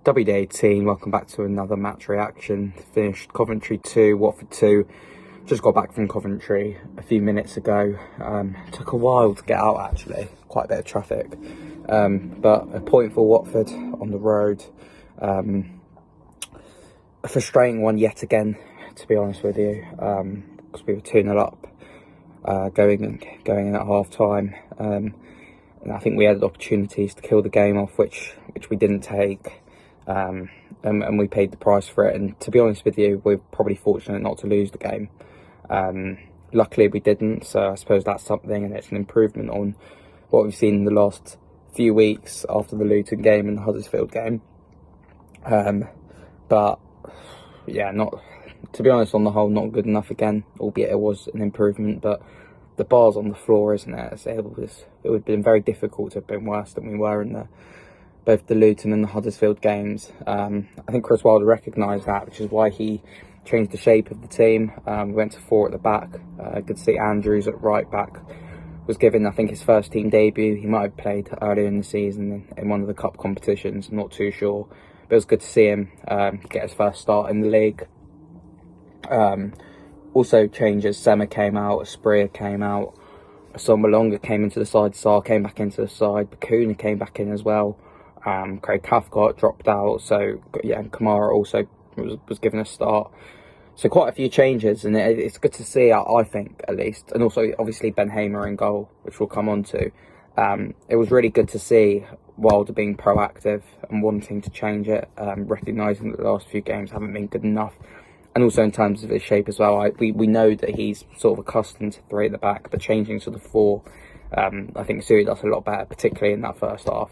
WDA team, welcome back to another match reaction. Finished Coventry 2, Watford 2. Just got back from Coventry a few minutes ago. Took a while to get out actually, quite a bit of traffic. But a point for Watford on the road. A frustrating one yet again, to be honest with you, because we were 2-0 up going in at half time. And I think we had opportunities to kill the game off, which we didn't take. And we paid the price for it, and to be honest with you, we're probably fortunate not to lose the game. Luckily we didn't, so I suppose that's something, and it's an improvement on what we've seen in the last few weeks after the Luton game and the Huddersfield game. But yeah, to be honest, on the whole, not good enough again, albeit it was an improvement. But the bar's on the floor, isn't it? It would have been very difficult to have been worse than we were in both the Luton and the Huddersfield games. I think Chris Wilder recognised that, which is why he changed the shape of the team. We went to 4 at the back. Good to see Andrews at right back was given, I think, his first team debut. He might have played earlier in the season in one of the cup competitions, I'm not too sure. But it was good to see him get his first start in the league. Also changes, Sema came out, Asprilla came out, Assombalonga came into the side, Sarr came back into the side, Bakuna came back in as well. Craig Cathcart dropped out, so yeah, and Kamara also was given a start. So quite a few changes, and it's good to see, I think, at least. And also, obviously, Ben Hamer in goal, which we'll come on to. It was really good to see Wilder being proactive and wanting to change it, recognising that the last few games haven't been good enough. And also in terms of his shape as well, we know that he's sort of accustomed to 3 at the back, but changing to the 4, I think suited us a lot better, particularly in that first half.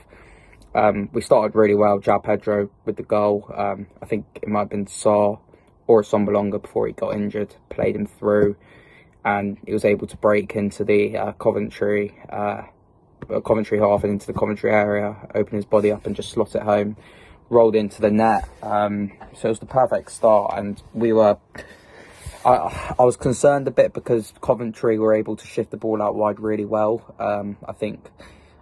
We started really well. João Pedro with the goal. I think it might have been Sarr or Assombalonga before he got injured, played him through, and he was able to break into the Coventry half and into the Coventry area, open his body up and just slot it home, rolled into the net. So it was the perfect start, and I was concerned a bit because Coventry were able to shift the ball out wide really well. I think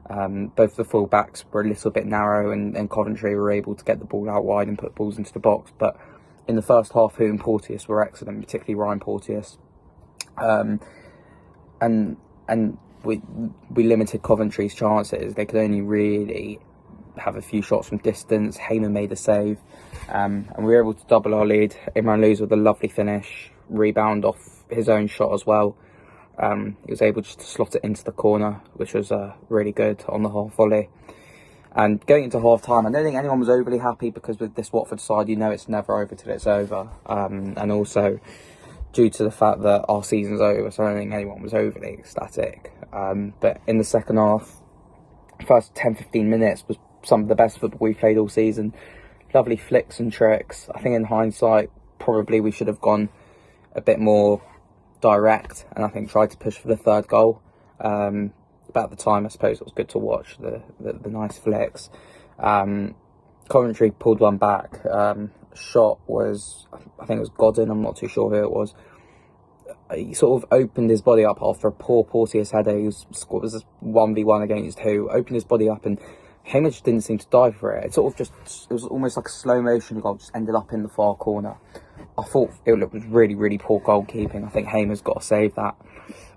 both the full backs were a little bit narrow, and Coventry were able to get the ball out wide and put balls into the box. But in the first half, Hu and Porteous were excellent, particularly Ryan Porteous. And we limited Coventry's chances. They could only really have a few shots from distance. Hamer made a save, and we were able to double our lead. Imran Luz with a lovely finish, rebound off his own shot as well. He was able just to slot it into the corner, which was really good on the half volley. And going into half time, I don't think anyone was overly happy, because with this Watford side, you know it's never over till it's over. And also due to the fact that our season's over, so I don't think anyone was overly ecstatic. But in the second half, first 10-15 minutes was some of the best football we've played all season. Lovely flicks and tricks. I think in hindsight, probably we should have gone a bit more direct, and I think tried to push for the 3rd goal. About the time, I suppose it was good to watch the nice flicks. Coventry pulled one back. Shot was, I think it was Godin, I'm not too sure who it was. He sort of opened his body up after a poor Porteous header. He was 1v1 against Hu, opened his body up, and Hamer just didn't seem to dive for it. It was almost like a slow motion goal, just ended up in the far corner. I thought it was really, really poor goalkeeping. I think Hamer's got to save that.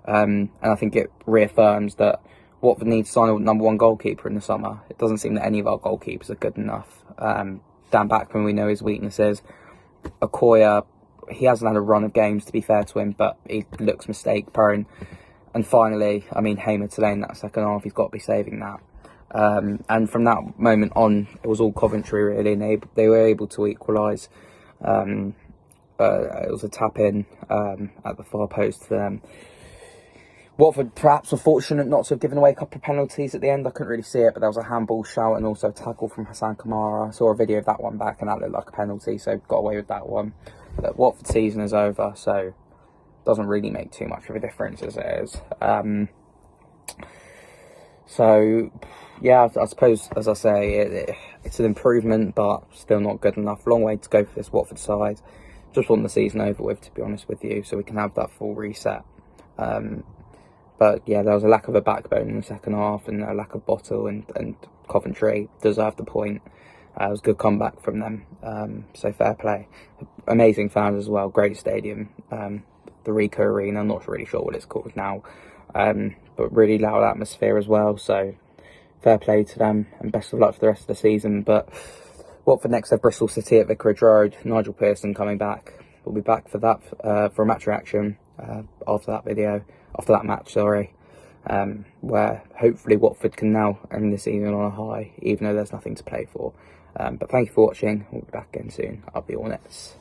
And I think it reaffirms that Watford needs to sign a #1 goalkeeper in the summer. It doesn't seem that any of our goalkeepers are good enough. Dan Backman, we know his weaknesses. Okoye, he hasn't had a run of games, to be fair to him, but he looks mistake prone. And finally, I mean, Hamer today in that second half, he's got to be saving that. And from that moment on, it was all Coventry really, and they were able to equalise. It was a tap in at the far post for them. Watford perhaps were fortunate not to have given away a couple of penalties at the end. I couldn't really see it, but there was a handball shout and also a tackle from Hassan Kamara. I saw a video of that one back, and that looked like a penalty, so got away with that one. But Watford season is over, so it doesn't really make too much of a difference as it is. So yeah, I suppose, as I say, it's an improvement, but still not good enough. Long way to go for this Watford side. Just want the season over with, to be honest with you, so we can have that full reset. But yeah, there was a lack of a backbone in the second half, and a lack of bottle, and Coventry deserved the point. It was a good comeback from them, so fair play. Amazing fans as well, great stadium. The Ucko Arena, I'm not really sure what it's called now, but really loud atmosphere as well, so fair play to them and best of luck for the rest of the season. But Watford next have Bristol City at Vicarage Road. Nigel Pearson coming back. We'll be back for that, for a match reaction after that match, where hopefully Watford can now end the season on a high, even though there's nothing to play for. But thank you for watching. We'll be back again soon. I'll be all nets.